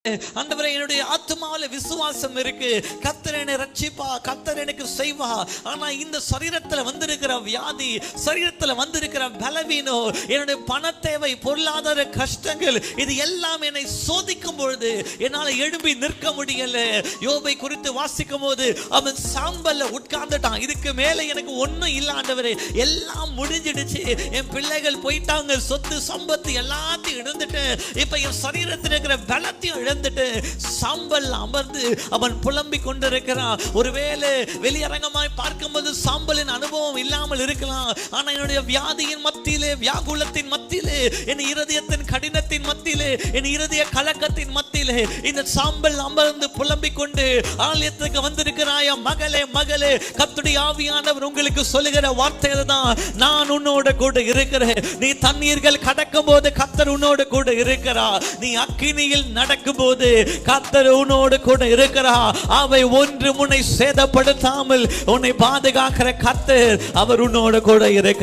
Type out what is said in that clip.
ஆண்டவரே, என்னுடைய ஆத்துமாவில விசுவாசம் இருக்கு, கர்த்தர் என்னை ரட்சிப்பா, கர்த்தர் எனக்கு செய்வா. ஆனா இந்த சரீரத்துல வந்திருக்கிற வியாதி, சரீரத்துல வந்திருக்கிற பலவீனம், என்னுடைய பண தேவை, பொருளாதார கஷ்டங்கள், இது எல்லாம் என்னை சோதிக்கும் பொழுது என்னால எழும்பி நிற்க முடியல. யோபை குறித்து வாசிக்கும் போது அவன் சாம்பல்ல உட்கார்ந்துட்டான். இதுக்கு மேல எனக்கு ஒண்ணும் இல்ல ஆண்டவரே, எல்லாம் முடிஞ்சிடுச்சு, என் பிள்ளைகள் போயிட்டாங்க, சொத்து சம்பத்து எல்லாத்தையும் இழந்துட்டேன், இப்ப என் சரீரத்தில் இருக்கிற பலத்தையும் சாம்பல் அமர்ந்து அவன் புலம்பிக் கொண்டிருக்கிறான். ஒருவேளை வெளியரங்கமாய் பார்க்கும்போது சாம்பலின் அனுபவம் இல்லாமல் இருக்கலாம். ஆனா என்னுடைய வியாதியின் மத்தியிலே, வியாகுலத்தின் மத்தியிலே, என் இருதயத்தின் கடினத்தின் மத்தியிலே, என் இருதய கலக்கத்தின் மத்தியிலே இந்த சாம்பல் அமர்ந்து புலம்பிக் கொண்டு ஆலயத்துக்கு வந்திருக்கிறாயா மகளே, மகளே, கர்த்தருடைய ஆவியானவர் உங்களுக்கு சொல்லுகிற வார்த்தை தான், நான் உன்னோட கூட இருக்கிறேன். நீ தண்ணீர்கள் கடக்கும் போது கர்த்தர் உன்னோடு கூட இருக்கிறார். நீ அக்கினியில் நடக்கும் போது கர்த்தர் உன்னோடு கூட இருக்கிறார். அவை ஒன்று உன்னை சேதப்படுத்தாமல் உன்னை பாதுகாக்கிற கர்த்தர், அவர் உன்னோடு கூட இருக்கிறார்.